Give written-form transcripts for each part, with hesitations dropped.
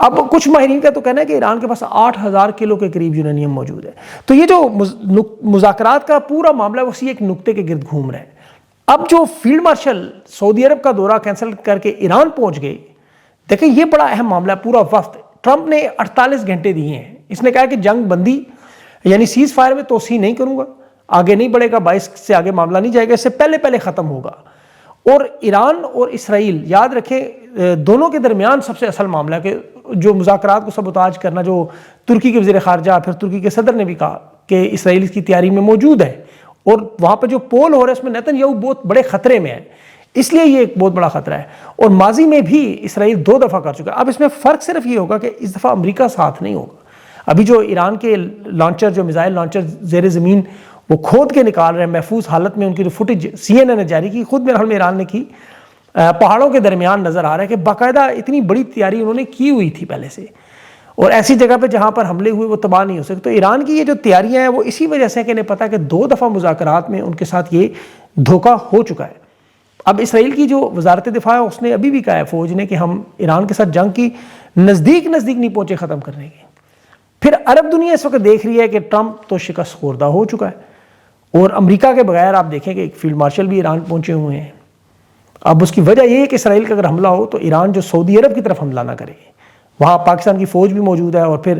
اب کچھ ماہرین کا تو کہنا ہے کہ ایران کے پاس 8,000 کلو کے قریب یورینیم موجود ہے. تو یہ جو مذاکرات کا پورا معاملہ ہے وہ اسی ایک نقطے کے گرد گھوم رہا ہے. اب جو فیلڈ مارشل سعودی عرب کا دورہ کینسل کر کے ایران پہنچ گئے، دیکھیں یہ بڑا اہم معاملہ ہے. پورا وفد، ٹرمپ نے 48 گھنٹے دیے ہیں. اس نے کہا کہ جنگ بندی یعنی سیز فائر میں توسیع نہیں کروں گا، آگے نہیں بڑھے گا، 22 سے آگے معاملہ نہیں جائے گا، اس سے پہلے ختم ہوگا. اور ایران اور اسرائیل یاد رکھیں دونوں کے درمیان سب سے اصل معاملہ ہے کہ جو مذاکرات کو سبوتاج کرنا، جو ترکی کے وزیر خارجہ پھر ترکی کے صدر نے بھی کہا کہ اسرائیل اس کی تیاری میں موجود ہے، اور وہاں پہ جو پول ہو رہا ہے اس میں نیتن یاہو بہت بڑے خطرے میں ہے. اس لیے یہ ایک بہت بڑا خطرہ ہے. اور ماضی میں بھی اسرائیل 2 دفعہ کر چکا ہے. اب اس میں فرق صرف یہ ہوگا کہ اس دفعہ امریکہ ساتھ نہیں ہوگا. ابھی جو ایران کے لانچر، جو میزائل لانچر زیر زمین وہ کھود کے نکال رہے ہیں محفوظ حالت میں، ان کی جو فوٹیج CNN نے جاری کی، خود میرے حال میں ایران نے کی، پہاڑوں کے درمیان نظر آ رہا ہے کہ باقاعدہ اتنی بڑی تیاری انہوں نے کی ہوئی تھی پہلے سے، اور ایسی جگہ پہ جہاں پر حملے ہوئے وہ تباہ نہیں ہو سکتے. تو ایران کی یہ جو تیاریاں ہیں وہ اسی وجہ سے کہ انہیں پتا کہ 2 دفعہ مذاکرات میں ان کے ساتھ یہ دھوکہ ہو چکا ہے. اب اسرائیل کی جو وزارت دفاع ہے اس نے ابھی بھی کہا ہے فوج نے کہ ہم ایران کے ساتھ جنگ کی نزدیک نہیں پہنچے ختم کرنے کے. پھر عرب دنیا اس وقت دیکھ رہی ہے کہ ٹرمپ تو شکست خوردہ ہو چکا ہے، اور امریکہ کے بغیر آپ دیکھیں کہ ایک فیلڈ مارشل بھی ایران پہنچے ہوئے ہیں. اب اس کی وجہ یہ ہے کہ اسرائیل کا اگر حملہ ہو تو ایران جو سعودی عرب کی طرف حملہ نہ کرے. وہاں پاکستان کی فوج بھی موجود ہے، اور پھر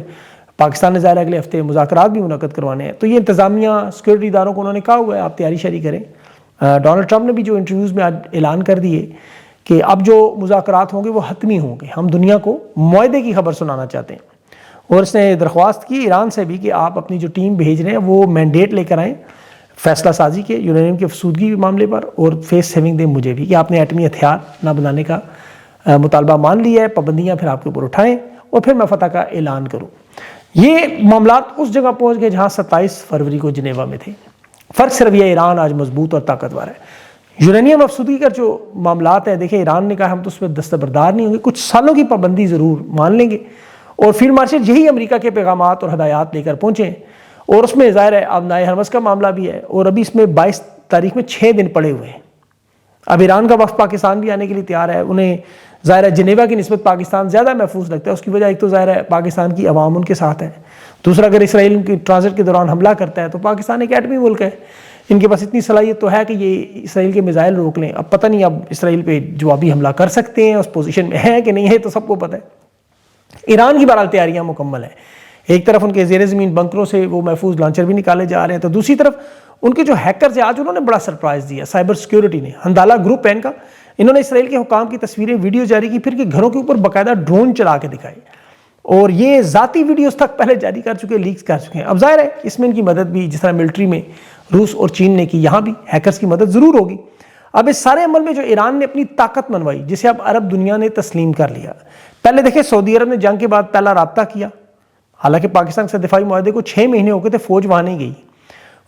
پاکستان نے ظاہر اگلے ہفتے مذاکرات بھی منعقد کروانے ہیں. تو یہ انتظامیہ سیکورٹی اداروں کو انہوں نے کہا ہوا ہے آپ تیاری شری کریں. ڈونلڈ ٹرمپ نے بھی جو انٹرویوز میں آج اعلان کر دیے کہ اب جو مذاکرات ہوں گے وہ حتمی ہوں گے، ہم دنیا کو معاہدے کی خبر سنانا چاہتے ہیں. اور اس نے درخواست کی ایران سے بھی کہ آپ اپنی جو ٹیم بھیج رہے ہیں وہ مینڈیٹ لے کر آئیں فیصلہ سازی کے یورینیم کی افسودگی معاملے پر، اور فیس سیونگ دیں مجھے بھی کہ آپ نے ایٹمی ہتھیار نہ بنانے کا مطالبہ مان لیا ہے، پابندیاں پھر آپ کے اوپر اٹھائیں اور پھر میں فتح کا اعلان کروں. یہ معاملات اس جگہ پہنچ گئے جہاں 27 فروری کو جنیوا میں تھے. فرق صرف یہ ایران آج مضبوط اور طاقتور ہے. یورینیم افسودگی کا جو معاملات ہیں دیکھیں ایران نے کہا ہم تو اس میں دستبردار نہیں ہوں گے، کچھ سالوں کی پابندی ضرور مان لیں گے. اور فیلڈ مارشل یہی امریکہ کے پیغامات اور ہدایات لے کر پہنچے، اور اس میں ظاہر ہے آبنائے ہرمز کا معاملہ بھی ہے، اور ابھی اس میں 22 تاریخ میں 6 دن پڑے ہوئے ہیں. اب ایران کا وفد پاکستان بھی آنے کے لیے تیار ہے. انہیں ظاہر ہے جنیوا کی نسبت پاکستان زیادہ محفوظ لگتا ہے. اس کی وجہ ایک تو ظاہر ہے پاکستان کی عوام ان کے ساتھ ہے، دوسرا اگر اسرائیل کی ٹرانزٹ کے دوران حملہ کرتا ہے تو پاکستان ایک ایٹمی ملک ہے، ان کے پاس اتنی صلاحیت تو ہے کہ یہ اسرائیل کے میزائل روک لیں. اب پتہ نہیں اب اسرائیل پہ جوابی حملہ کر سکتے ہیں، اس پوزیشن میں ہے کہ نہیں ہے تو سب کو پتہ ہے. ایران کی بہرحال تیاریاں مکمل ہیں. ایک طرف ان کے زیر زمین بنکروں سے وہ محفوظ لانچر بھی نکالے جا رہے ہیں، تو دوسری طرف ان کے جو ہیکرز ہیں آج انہوں نے بڑا سرپرائز دیا. سائبر سیکیورٹی نے ہندالہ گروپ ہے ان کا، انہوں نے اسرائیل کے حکام کی تصویریں ویڈیو جاری کی، پھر کہ گھروں کے اوپر باقاعدہ ڈرون چلا کے دکھائے، اور یہ ذاتی ویڈیوز تک پہلے جاری کر چکے، لیکس کر چکے ہیں. اب ظاہر ہے اس میں ان کی مدد بھی جس طرح ملٹری میں روس اور چین نے کی، یہاں بھی ہیکرز کی مدد ضرور ہوگی. اب اس سارے عمل میں جو ایران نے اپنی طاقت منوائی جسے اب عرب دنیا نے تسلیم کر لیا. پہلے دیکھیں سعودی عرب نے جنگ کے بعد پہلا رابطہ کیا، حالانکہ پاکستان کے دفاعی معاہدے کو 6 مہینے ہو گئے تھے، فوج وہاں نہیں گئی.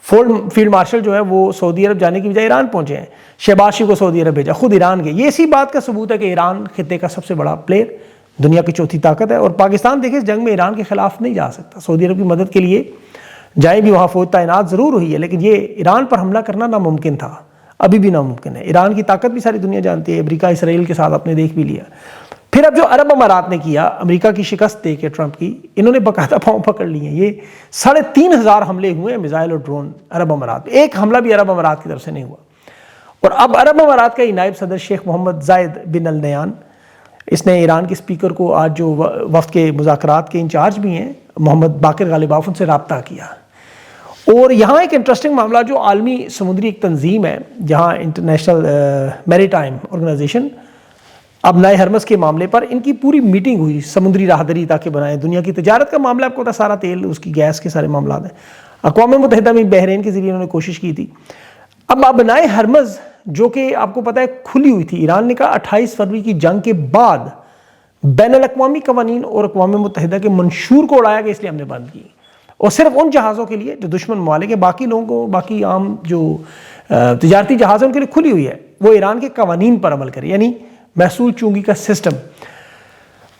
فیلڈ مارشل جو ہے وہ سعودی عرب جانے کی بجائے ایران پہنچے ہیں. شہباز شریف کو سعودی عرب بھیجا، خود ایران گئے. یہ اسی بات کا ثبوت ہے کہ ایران خطے کا سب سے بڑا پلیئر، دنیا کی چوتھی طاقت ہے، اور پاکستان دیکھیں اس جنگ میں ایران کے خلاف نہیں جا سکتا. سعودی عرب کی مدد کے لیے جائے بھی، وہاں فوج تعینات ضرور ہوئی ہے، لیکن یہ ایران پر حملہ کرنا ناممکن تھا، ابھی بھی ناممکن ہے. ایران کی طاقت بھی ساری دنیا جانتی ہے، امریکہ اسرائیل کے ساتھ آپ نے دیکھ بھی لیا. پھر اب جو عرب امارات نے کیا امریکہ کی شکست دے کے ٹرمپ کی، انہوں نے باقاعدہ پاؤں پکڑ لیے ہیں. یہ 3,500 حملے ہوئے ہیں میزائل اور ڈرون عرب امارات، ایک حملہ بھی عرب امارات کی طرف سے نہیں ہوا. اور اب عرب امارات کا نائب صدر شیخ محمد زائد بن النیان، اس نے ایران کے اسپیکر کو آج جو وفد کے مذاکرات کے انچارج بھی ہیں محمد باقر غالباف، ان سے رابطہ کیا. اور یہاں ایک انٹرسٹنگ معاملہ جو عالمی سمندری ایک تنظیم ہے جہاں انٹرنیشنل میری ٹائم آرگنائزیشن، ابنائے ہرمز کے معاملے پر ان کی پوری میٹنگ ہوئی، سمندری راہداری تاکہ بنائیں. دنیا کی تجارت کا معاملہ آپ کو پتا، سارا تیل اس کی گیس کے سارے معاملات ہیں. اقوام متحدہ میں بحرین کے ذریعے انہوں نے کوشش کی تھی. اب ابنائے ہرمز جو کہ آپ کو پتا ہے کھلی ہوئی تھی، ایران نے کہا 28 فروری کی جنگ کے بعد بین الاقوامی قوانین اور اقوام متحدہ کے منشور کو اڑایا گیا، اس لیے ہم نے بند کی، اور صرف ان جہازوں کے لیے جو دشمن ممالک ہیں، باقی لوگوں کو، باقی عام جو تجارتی جہاز ہیں ان کے لیے کھلی ہوئی ہے، وہ ایران کے قوانین پر عمل کرے، یعنی محصول چونگی کا سسٹم.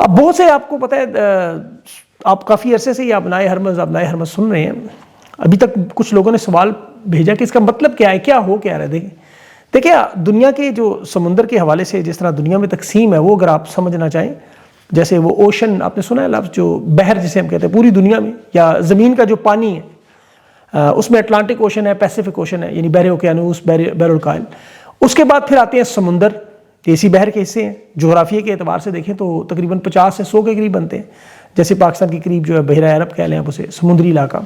اب بہت سے آپ کو پتہ ہے، آپ کافی عرصے سے یہ ابنائے ہرمز سن رہے ہیں. ابھی تک کچھ لوگوں نے سوال بھیجا کہ اس کا مطلب کیا ہے، کیا ہو کیا رہا ہے. دیکھیں دنیا کے جو سمندر کے حوالے سے جس طرح دنیا میں تقسیم ہے، وہ اگر آپ سمجھنا چاہیں جیسے وہ اوشن آپ نے سنا ہے لفظ, جو بحر جسے ہم کہتے ہیں پوری دنیا میں, یا زمین کا جو پانی ہے اس میں اٹلانٹک اوشن ہے, پیسیفک اوشن ہے, یعنی بحر اوقیانوس, بحر الکاہل. اس کے بعد پھر آتے ہیں سمندر, اسی بحر کے حصے ہیں. جغرافیے کے اعتبار سے دیکھیں تو تقریباً 50 سے 100 کے قریب بنتے ہیں. جیسے پاکستان کے قریب جو ہے بحیرہ عرب کہہ لیں آپ اسے, سمندری علاقہ.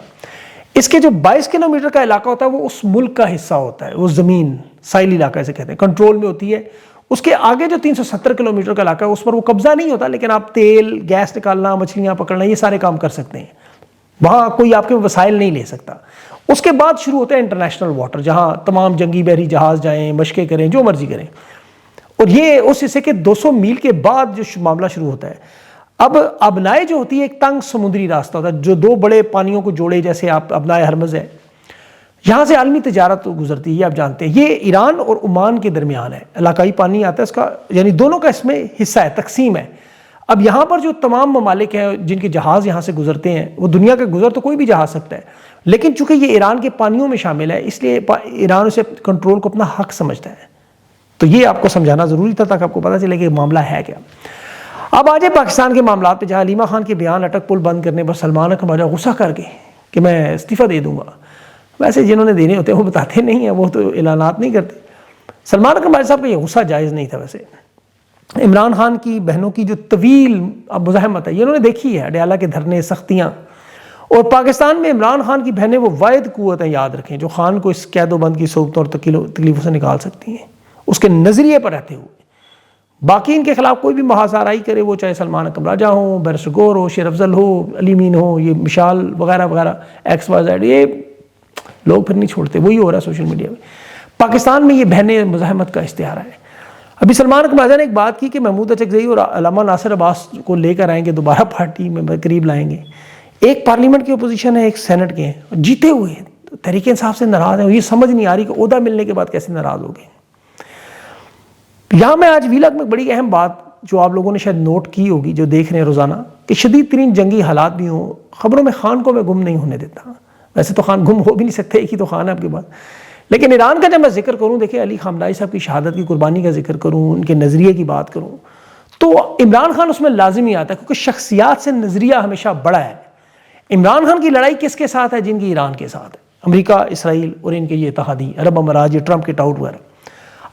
اس کے جو 22 کلومیٹر کا علاقہ ہوتا ہے وہ اس ملک کا حصہ ہوتا ہے, وہ زمین ساحلی علاقہ اسے کہتے ہیں, کنٹرول میں ہوتی ہے. اس کے آگے جو 370 کلومیٹر کا علاقہ ہے اس پر وہ قبضہ نہیں ہوتا, لیکن آپ تیل گیس نکالنا, مچھلیاں پکڑنا, یہ سارے کام کر سکتے ہیں. وہاں کوئی آپ کے وسائل نہیں لے سکتا. اس کے بعد شروع ہوتے ہیں انٹرنیشنل واٹر, جہاں تمام جنگی بحری جہاز جائیں, مشقیں کریں, جو مرضی کریں. اور یہ اس حصے کے 200 میل کے بعد جو معاملہ شروع ہوتا ہے. اب ابنائے جو ہوتی ہے ایک تنگ سمندری راستہ ہوتا ہے جو 2 بڑے پانیوں کو جوڑے, جیسے آپ ابنائے ہرمز ہے, یہاں سے عالمی تجارت گزرتی ہے, یہ آپ جانتے ہیں. یہ ایران اور عمان کے درمیان ہے, علاقائی پانی آتا ہے اس کا, یعنی دونوں کا اس میں حصہ ہے, تقسیم ہے. اب یہاں پر جو تمام ممالک ہیں جن کے جہاز یہاں سے گزرتے ہیں, وہ دنیا کا گزر تو کوئی بھی جہاز سکتا ہے, لیکن چونکہ یہ ایران کے پانیوں میں شامل ہے اس لیے ایران اسے کنٹرول کو اپنا حق سمجھتا ہے. تو یہ آپ کو سمجھانا ضروری تھا تاکہ آپ کو پتہ چلے کہ معاملہ ہے کیا. اب آ جائے پاکستان کے معاملات پہ, جہاں حلیمہ خان کے بیان اٹک پل بند کرنے پر سلمان اکرم غصہ کر کے کہ میں استعفیٰ دے دوں گا. ویسے جنہوں نے دینے ہوتے ہیں وہ بتاتے نہیں ہیں, وہ تو اعلانات نہیں کرتے. سلمان اکرم صاحب کا یہ غصہ جائز نہیں تھا. ویسے عمران خان کی بہنوں کی جو طویل اب مزاحمت ہے یہ انہوں نے دیکھی ہے, اڈیالہ کے دھرنے, سختیاں. اور پاکستان میں عمران خان کی بہنیں وہ واحد قوت ہیں, یاد رکھیں, جو خان کو اس قید و بند کی صعوبتوں اور تکلیفوں سے نکال سکتی ہیں, اس کے نظریے پر رہتے ہوئے. باقی ان کے خلاف کوئی بھی محاذ کرے, وہ چاہے سلمان اکرم راجہ ہو, بیرسٹر گور ہو, شیر افضل ہو, علی مین ہو, یہ مشال وغیرہ وغیرہ, ایکس وائی زیڈ, یہ لوگ پھر نہیں چھوڑتے. وہی ہو رہا ہے سوشل میڈیا میں. پاکستان میں یہ بہنیں مزاحمت کا اشتہار ہے. ابھی سلمان اکرم راجہ نے ایک بات کی کہ محمود اچکزئی اور علامہ ناصر عباس کو لے کر آئیں گے, دوبارہ پارٹی میں قریب لائیں گے. ایک پارلیمنٹ کی اپوزیشن ہے, ایک سینٹ کے ہیں, جیتے ہوئے ہیں, تحریک انصاف سے ناراض ہیں. یہ سمجھ نہیں آ رہی کہ عہدہ ملنے کے بعد کیسے ناراض ہو گئے. یہاں میں آج ویلاگ میں بڑی اہم بات جو آپ لوگوں نے شاید نوٹ کی ہوگی, جو دیکھ رہے ہیں روزانہ, کہ شدید ترین جنگی حالات بھی ہوں, خبروں میں خان کو میں گم نہیں ہونے دیتا. ویسے تو خان گم ہو بھی نہیں سکتے, ایک ہی تو خان ہے آپ کے پاس. لیکن ایران کا جب میں ذکر کروں, دیکھیں علی خامنہئی صاحب کی شہادت کی قربانی کا ذکر کروں, ان کے نظریے کی بات کروں, تو عمران خان اس میں لازمی آتا ہے, کیونکہ شخصیات سے نظریہ ہمیشہ بڑا ہے. عمران خان کی لڑائی کس کے ساتھ ہے؟ جن کی ایران کے ساتھ ہے, امریکہ, اسرائیل اور ان کے یہ اتحادی عرب امارات, یہ ٹرمپ کے ٹاؤٹ وغیرہ.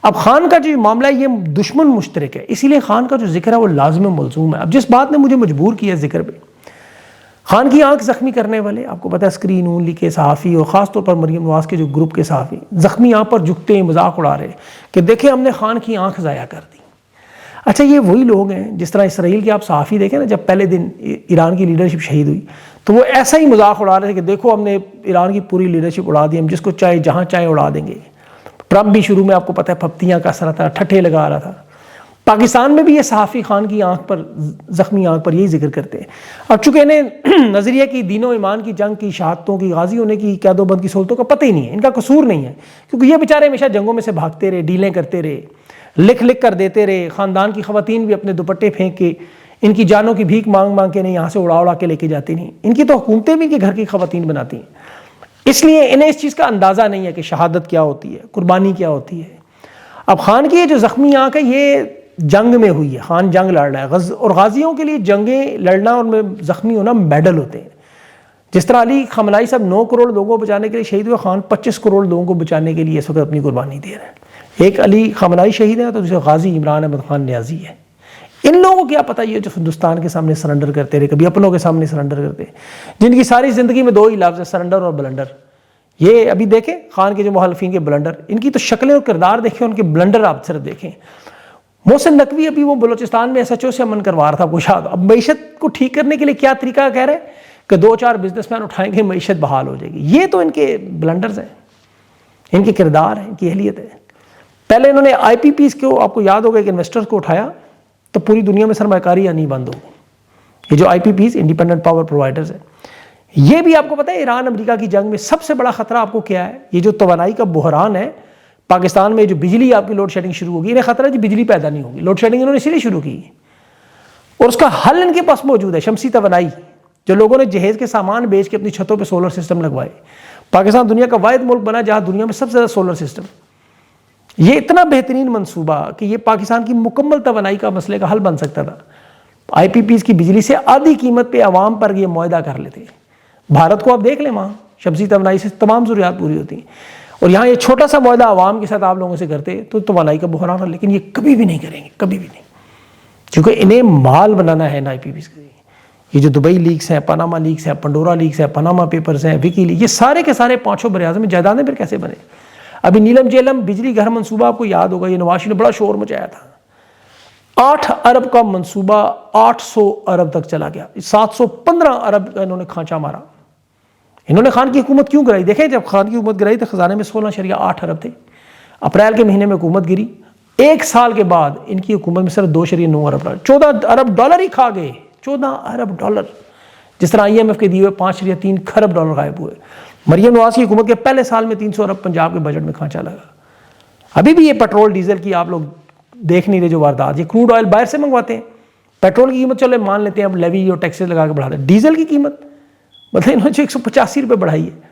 اب خان کا جو معاملہ ہے یہ دشمن مشترک ہے, اسی لیے خان کا جو ذکر ہے وہ لازم ملزوم ہے. اب جس بات نے مجھے مجبور کیا ذکر پہ, خان کی آنکھ زخمی کرنے والے, آپ کو پتہ ہے اسکرین نون لیگ کے صحافی, اور خاص طور پر مریم نواز کے جو گروپ کے صحافی زخمی آنکھ پر جھکتے ہیں, مذاق اڑا رہے کہ دیکھیں ہم نے خان کی آنکھ ضائع کر دی. اچھا, یہ وہی لوگ ہیں جس طرح اسرائیل کے آپ صحافی دیکھیں نا, جب پہلے دن ایران کی لیڈرشپ شہید ہوئی تو وہ ایسا ہی مذاق اڑا رہے تھے کہ دیکھو ہم نے ایران کی پوری لیڈرشپ اڑا دی, ہم جس کو چاہے جہاں چاہے اڑا دیں گے. ٹرمپ بھی شروع میں آپ کو پتہ ہے پھپتیاں کس رہا تھا, ٹھٹھے لگا رہا تھا. پاکستان میں بھی یہ صحافی خان کی آنکھ پر, زخمی آنکھ پر یہی ذکر کرتے ہیں. اب چونکہ انہیں نظریے کی, دین و ایمان کی جنگ کی, شہادتوں کی, غازی ہونے کی, قید و بند کی سہولتوں کا پتہ ہی نہیں ہے. ان کا قصور نہیں ہے, کیونکہ یہ بیچارے ہمیشہ جنگوں میں سے بھاگتے رہے, ڈیلیں کرتے رہے, لکھ کر دیتے رہے. خاندان کی خواتین بھی اپنے دوپٹے پھینک کے, ان کی جانوں کی بھیک مانگ کے نہیں, یہاں سے اڑا کے لے کے جاتی نہیں. ان کی تو حکومتیں بھی ان کے گھر کی خواتین بناتی ہیں. اس لیے انہیں اس چیز کا اندازہ نہیں ہے کہ شہادت کیا ہوتی ہے, قربانی کیا ہوتی ہے. اب خان کی یہ جو زخمی آنکھ ہے یہ جنگ میں ہوئی ہے, خان جنگ لڑ رہا ہے, اور غازیوں کے لیے جنگیں لڑنا اور میں زخمی ہونا میڈل ہوتے ہیں. جس طرح علی خامنہئی صاحب 9 کروڑ لوگوں کو بچانے کے لیے شہید ہوئے, خان 25 کروڑ لوگوں کو بچانے کے لیے اس وقت اپنی قربانی دے رہے ہیں. ایک علی خامنہئی شہید ہے تو دوسرے غازی عمران احمد خان نیازی ہے. ان لوگوں کو کیا پتہ, یہ جو ہندوستان کے سامنے سرنڈر کرتے رہے, کبھی اپنوں کے سامنے سرنڈر کرتے, جن کی ساری زندگی میں 2 ہی لفظ ہیں, سرنڈر اور بلنڈر. یہ ابھی دیکھیں خان کے جو مخالفین کے بلنڈر, ان کی تو شکلیں اور کردار دیکھیں, ان کے بلنڈر آپ صرف دیکھیں. محسن نقوی ابھی وہ بلوچستان میں SHO سے امن کروا رہا تھا کچھ. اب معیشت کو ٹھیک کرنے کے لیے کیا طریقہ کہہ رہے ہیں کہ 2-4 بزنس مین اٹھائیں گے, معیشت بحال ہو جائے گی. یہ تو ان کے بلنڈرز ہیں, ان کے کردار ہیں, ان کی اہلیت ہے. پہلے انہوں نے IPPs کو, آپ کو یاد ہوگا کہ انویسٹرز کو اٹھایا تو پوری دنیا میں سرمایہ کاری آنی بند ہو. یہ جو IPPs انڈیپینڈنٹ پاور پرووائڈرز ہیں, یہ بھی آپ کو پتہ ہے ایران امریکہ کی جنگ میں سب سے بڑا خطرہ آپ کو کیا ہے؟ یہ جو توانائی کا بحران ہے پاکستان میں, جو بجلی آپ کی لوڈ شیڈنگ شروع ہوگی, انہیں خطرہ ہے کہ بجلی پیدا نہیں ہوگی. لوڈ شیڈنگ انہوں نے اسی لیے شروع کی, اور اس کا حل ان کے پاس موجود ہے, شمسی توانائی. جو لوگوں نے جہیز کے سامان بیچ کے اپنی چھتوں پہ سولر سسٹم لگوائے. پاکستان دنیا کا واحد ملک بنا جہاں دنیا میں سب سے زیادہ سولر سسٹم. یہ اتنا بہترین منصوبہ کہ یہ پاکستان کی مکمل توانائی کا مسئلے کا حل بن سکتا تھا, آئی پی پیز کی بجلی سے آدھی قیمت پہ عوام پر یہ معاہدہ کر لیتے ہیں. بھارت کو آپ دیکھ لیں، وہاں شمسی توانائی سے تمام ضروریات پوری ہوتی ہیں، اور یہاں یہ چھوٹا سا معاہدہ عوام کے ساتھ آپ لوگوں سے کرتے تو توانائی کا بحران ہے. لیکن یہ کبھی بھی نہیں کریں گے، کبھی بھی نہیں، کیونکہ انہیں مال بنانا ہے آئی پی پیز کے. یہ جو دبئی لیکس ہیں، پاناما لیکس ہیں، پنڈورا لیکس ہیں، پاناما پیپرز ہیں، وکی لیکس، یہ سارے کے سارے پانچوں براعظم میں جائیدادیں پھر کیسے بنے. ابھی نیلم جیلم بجلی گھر منصوبہ آپ کو یاد ہوگا، یہ نواز شریف نے بڑا شور مچایا تھا. 8 ارب کا منصوبہ 800 ارب تک چلا گیا، 715 ارب کا انہوں نے کھانچا مارا. انہوں نے خان کی حکومت کیوں گرائی؟ دیکھیں جب خان کی حکومت گرائی تو خزانے میں 16.8 ارب تھے. اپریل کے مہینے میں حکومت گری، 1 سال کے بعد ان کی حکومت میں صرف 2.9 ارب ڈالر، 14 ارب ڈالر ہی کھا گئے. 14 ارب ڈالر، جس طرح آئی ایم ایف کے دیے ہوئے 5.3 کھرب ڈالر غائب ہوئے. مریم نواز کی حکومت کے پہلے سال میں 300 ارب پنجاب کے بجٹ میں کھانچا لگا. ابھی بھی یہ پیٹرول ڈیزل کی آپ لوگ دیکھ نہیں رہے جو واردات، یہ کروڈ آئل باہر سے منگواتے ہیں. پیٹرول کی قیمت چلے مان لیتے ہیں اب لیوی اور ٹیکسز لگا کے بڑھاتے ہیں، ڈیزل کی قیمت مطلب انہوں نے 185 روپے بڑھائی ہے.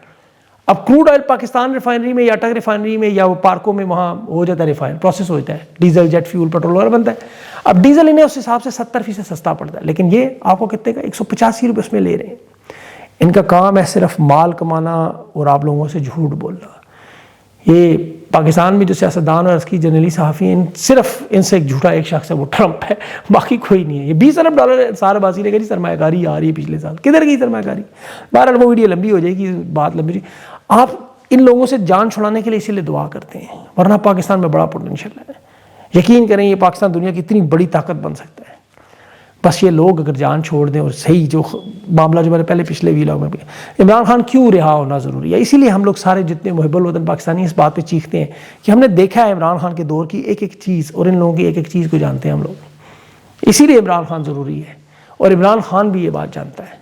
اب کروڈ آئل پاکستان ریفائنری میں یا اٹک ریفائنری میں یا وہ پارکوں میں وہاں ہو جاتا ہے، ریفائن پروسیس ہوتا ہے، ڈیزل جیٹ فیول پیٹرول وغیرہ بنتا ہے. اب ڈیزل انہیں اس حساب سے 70% سستا پڑتا ہے، لیکن یہ آپ کو کتنے کا 185 روپے اس میں لے رہے ہیں. ان کا کام ہے صرف مال کمانا اور آپ لوگوں سے جھوٹ بولنا. یہ پاکستان میں جو سیاستدان اور اس کی جنرلی صحافی ہیں، صرف ان سے ایک جھوٹا ایک شخص ہے، وہ ٹرمپ ہے، باقی کوئی نہیں ہے. یہ 20 ارب ڈالر سارا بازی لے گا جی، سرمایہ کاری آ رہی ہے پچھلے سال، کدھر گئی سرمایہ کاری؟ بہرحال وہ ویڈیو لمبی ہو جائے گی، بات لمبی جائے. آپ ان لوگوں سے جان چھڑانے کے لیے اسی لیے دعا کرتے ہیں، ورنہ پاکستان میں بڑا پوٹینشیل ہے. یقین کریں یہ پاکستان دنیا کی اتنی بڑی طاقت بن سکتا ہے. بس یہ لوگ اگر جان چھوڑ دیں اور صحیح جو معاملہ جو میں نے پہلے پچھلے ویلاگ میں بھی، عمران خان کیوں رہا ہونا ضروری ہے. اسی لیے ہم لوگ سارے جتنے محب الوطن پاکستانی اس بات پہ چیختے ہیں کہ ہم نے دیکھا ہے عمران خان کے دور کی ایک ایک چیز اور ان لوگوں کی ایک ایک چیز کو جانتے ہیں ہم لوگ. اسی لیے عمران خان ضروری ہے، اور عمران خان بھی یہ بات جانتا ہے.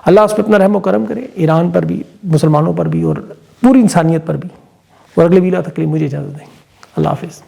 اللہ اس پہ اپنا رحم و کرم کرے، ایران پر بھی، مسلمانوں پر بھی، اور پوری انسانیت پر بھی. اور اگلے ویلا تک کے لیے مجھے اجازت دیں. اللہ حافظ.